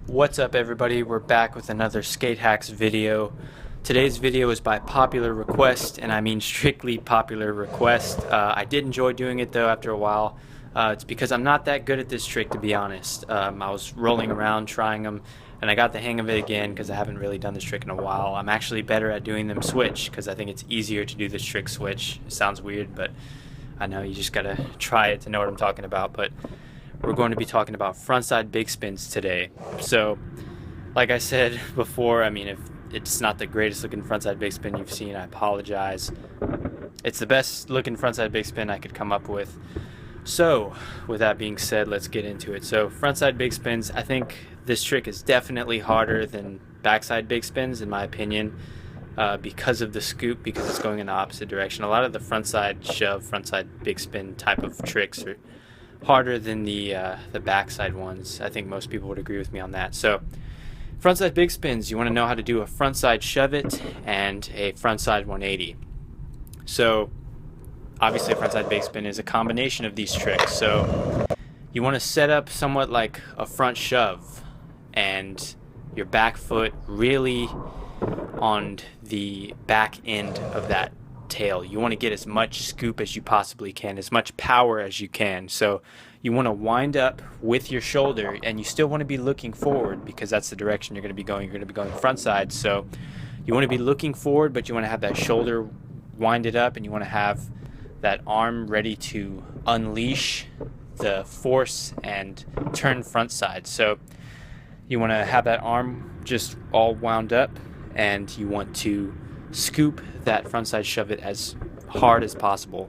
What's up everybody, we're back with another skate hacks video. Today's video is by popular request, and I mean strictly popular request. I did enjoy doing it though after a while. It's because I'm not that good at this trick, to be honest. I was rolling around trying them and I got the hang of it again because I haven't really done this trick in a while. I'm actually better at doing them switch because I think it's easier to do this trick switch. It sounds weird, but I know you just gotta try it to know what I'm talking about. But we're going to be talking about frontside big spins today. So, like I said before, I mean, if it's not the greatest looking frontside big spin you've seen, I apologize. It's the best looking frontside big spin I could come up with. So, with that being said, let's get into it. So, frontside big spins, I think this trick is definitely harder than backside big spins, in my opinion, because of the scoop, because it's going in the opposite direction. A lot of the frontside shove, frontside big spin type of tricks are harder than the backside ones. I think most people would agree with me on that. So frontside big spins, you want to know how to do a frontside shove it and a frontside 180. So obviously a frontside big spin is a combination of these tricks. So you want to set up somewhat like a front shove and your back foot really on the back end of that tail. You want to get as much scoop as you possibly can, as much power as you can. So you want to wind up with your shoulder, and you still want to be looking forward because that's the direction you're going to be going. You're going to be going front side, so you want to be looking forward, but you want to have that shoulder winded up, and you want to have that arm ready to unleash the force and turn front side. So you want to have that arm just all wound up, and you want to scoop that frontside shove it as hard as possible.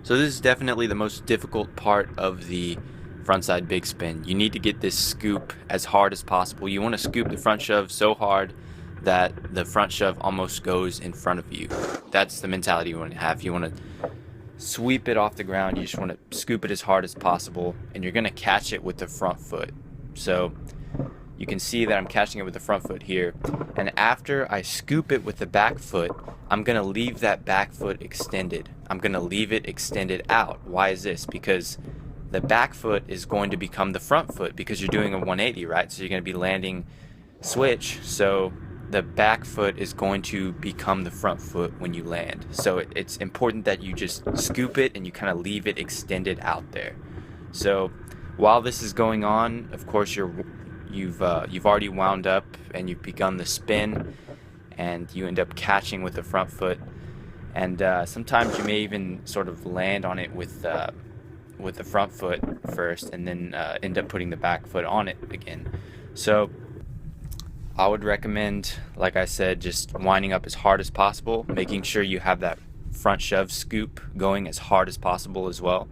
So this is definitely the most difficult part of the frontside big spin. You need to get this scoop as hard as possible. You want to scoop the front shove so hard that the front shove almost goes in front of you. That's the mentality you want to have. You want to sweep it off the ground. You just want to scoop it as hard as possible, and you're going to catch it with the front foot. So you can see that I'm catching it with the front foot here, and after I scoop it with the back foot, I'm gonna leave that back foot extended. I'm gonna leave it extended out. Why is this? Because the back foot is going to become the front foot because you're doing a 180, right? So you're gonna be landing switch, so the back foot is going to become the front foot when you land. So it's important that you just scoop it and you kind of leave it extended out there. So while this is going on, of course you've already wound up and you've begun the spin, and you end up catching with the front foot, and sometimes you may even sort of land on it with the front foot first, and then end up putting the back foot on it again. So I would recommend, like I said, just winding up as hard as possible, making sure you have that front shove scoop going as hard as possible as well,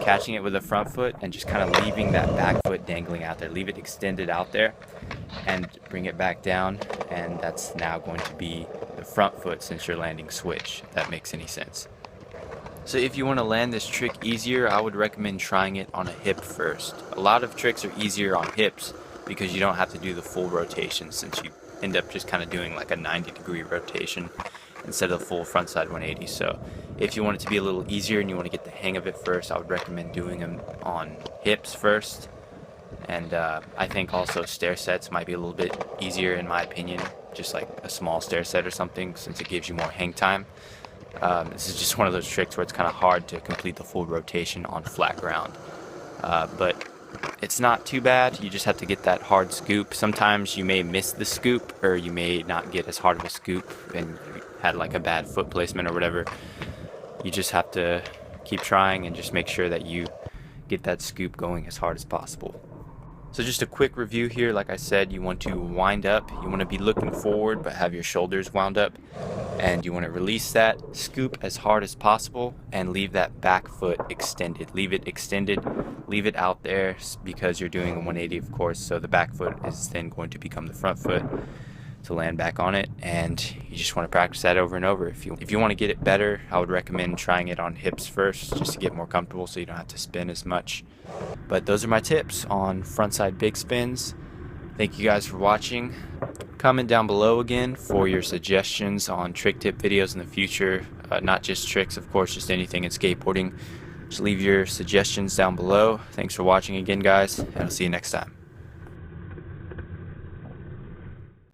catching it with the front foot and just kind of leaving that back foot dangling out there. Leave it extended out there and bring it back down, and that's now going to be the front foot since you're landing switch, if that makes any sense. So if you want to land this trick easier, I would recommend trying it on a hip first. A lot of tricks are easier on hips because you don't have to do the full rotation, since you end up just kind of doing like a 90-degree rotation instead of the full frontside 180. So if you want it to be a little easier and you want to get the hang of it first, I would recommend doing them on hips first. And I think also stair sets might be a little bit easier in my opinion, just like a small stair set or something, since it gives you more hang time. This is just one of those tricks where it's kind of hard to complete the full rotation on flat ground, but it's not too bad. You just have to get that hard scoop. Sometimes you may miss the scoop, or you may not get as hard of a scoop and you had like a bad foot placement or whatever. You just have to keep trying and just make sure that you get that scoop going as hard as possible. So just a quick review here. Like I said, you want to wind up, you want to be looking forward but have your shoulders wound up, and you want to release that scoop as hard as possible and leave that back foot extended. Leave it extended, leave it out there, because you're doing a 180 of course, so the back foot is then going to become the front foot to land back on it, and you just want to practice that over and over. If you want to get it better, I would recommend trying it on hips first, just to get more comfortable so you don't have to spin as much. But those are my tips on frontside big spins. Thank you guys for watching. Comment down below again for your suggestions on trick tip videos in the future, not just tricks, of course, just anything in skateboarding. Just leave your suggestions down below. Thanks for watching again, guys, and I'll see you next time.